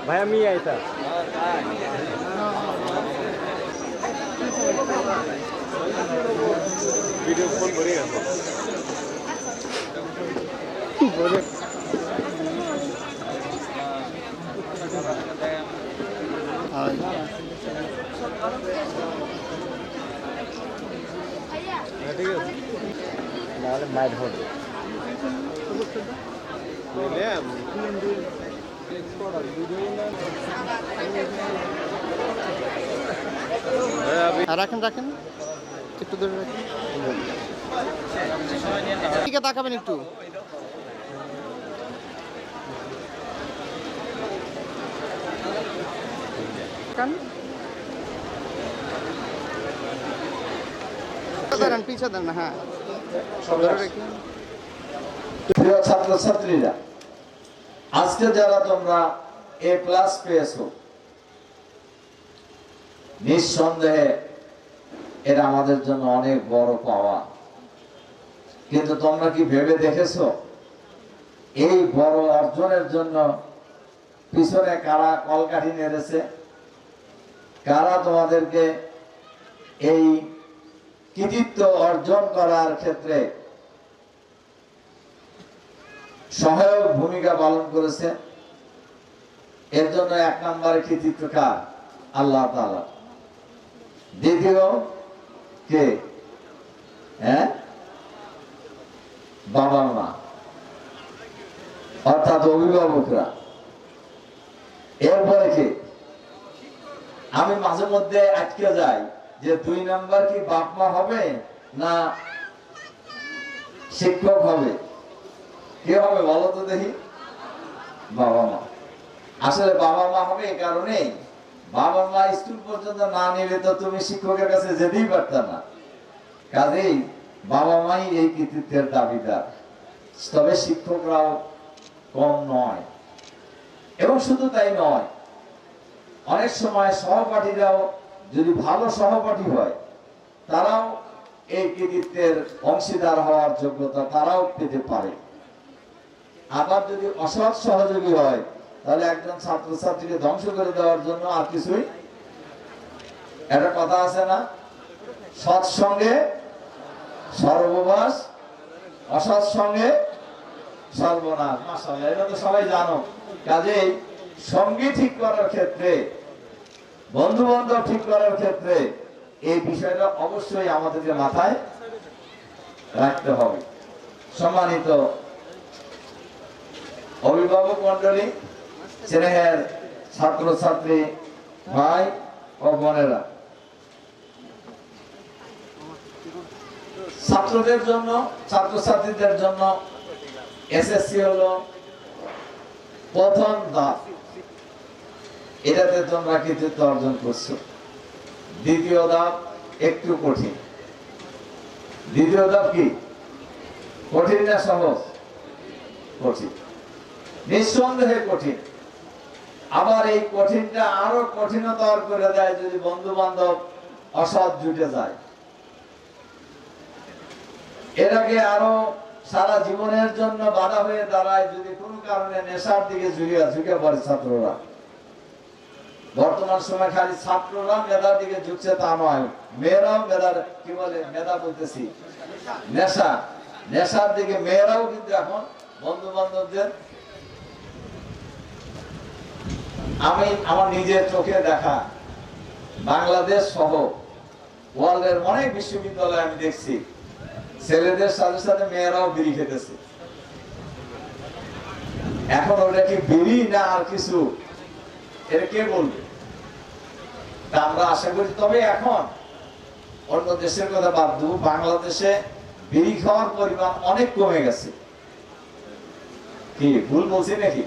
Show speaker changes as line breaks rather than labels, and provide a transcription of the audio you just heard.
ভাই আমি আইতা ভিডিও ফোন করে গেছে ঠিক আছে নাহলে মাইট হবে
রাখেন রাখেন একটু ধরে রাখেন ঠিক আছে তাকাবেন একটু পিছিয়ে দেন না হ্যাঁ
প্রিয় ছাত্রছাত্রীরা আজকে যারা তোমরা এ প্লাস পেয়েছো নিঃসন্দেহে এটা আমাদের জন্য অনেক বড় পাওয়া কিন্তু তোমরা কি ভেবে দেখেছো এই বড় অর্জনের জন্য পিছনে কারা কলকাঠি নেড়েছে কারা তোমাদেরকে এই কৃতিত্ব অর্জন করার ক্ষেত্রে সহায়ক ভূমিকা পালন করেছে এর জন্য এক নম্বরে কৃতিত্ব কার আল্লাহ তাআলা দ্বিতীয় কে হ্যাঁ বাবা মা অর্থাৎ অভিভাবকরা এরপরে কি আমি মাঝে মধ্যে আটকে যাই যে দুই নাম্বার কি বাপ মা হবে না শিক্ষক হবে কে হবে বলো তো দেখি বাবা মা আসলে বাবা মা হবে এই কারণে বাবা মা স্কুল পর্যন্ত না নিলে তো তুমি শিক্ষকের কাছে যেতেই পারতা না কাজেই বাবা মাই এই কৃতিত্বের দাবিদার তবে শিক্ষকরাও কম নয় এবং শুধু তাই নয় অনেক সময় সহপাঠীরাও যদি ভালো সহপাঠী হয় তারাও এই কৃতিত্বের অংশীদার হওয়ার যোগ্যতা তারাও পেতে পারে আবার যদি অসৎ সহযোগী হয় তাহলে একজন ছাত্রছাত্রীকে ধ্বংস করে দেওয়ার জন্য আর কিছুই একটা কথা আছে না সৎসঙ্গে সর্বনাশ অসৎ সঙ্গে সর্বনাশ মাশাআল্লাহ এটা তো সবাই জানো কাজেই সঙ্গী ঠিক করার ক্ষেত্রে বন্ধু বান্ধব ঠিক করার ক্ষেত্রে এই বিষয়টা অবশ্যই আমাদেরকে মাথায় রাখতে হবে সম্মানিত অভিভাবক মন্ডলী স্নেহের ছাত্রছাত্রী ভাই ও বোনেরা ছাত্রদের জন্য ছাত্রছাত্রীদের জন্য এসএসসি হলো প্রথম ধাপ এটাতে তোমরা কৃতিত্ব অর্জন করছো দ্বিতীয় ধাপ একটু কঠিন দ্বিতীয় ধাপ কি কঠিন না সহজ কঠিন নিঃসন্দেহে কঠিন আবার এই কঠিনটা আরো কঠিনতর করে দেয় যদি বন্ধু বান্ধব অসৎ জুটে যায় এর আগে আরো সারা জীবনের জন্য বাধা হয়ে দাঁড়ায় যদি কোনো কারণে নেশার দিকে ঝুঁকে পড়ে ছাত্ররা বর্তমান সময় খালি ছাত্ররা মেধার দিকে ঝুঁকছে তা নয় মেয়েরাও মেধার কি বলে মেধা বলতেছি নেশার দিকে মেয়েরাও কিন্তু এখন বন্ধু বান্ধবদের আমি আমার নিজের চোখে দেখা বাংলাদেশ সহ ওয়ার্ল্ডের অনেক বিশ্ববিদ্যালয়ে আমি দেখছি ছেলেদের সাথে সাথে মেয়েরাও বিড়ি খেতেছে এখন ওটা কি বিড়ি না আর কিছু এটা কে বলবে তা আমরা আশা করি তবে এখন অন্য দেশের কথা বাদ দেব বাংলাদেশে বিড়ি খাওয়ার পরিমাণ অনেক কমে গেছে কি ভুল বলছি নাকি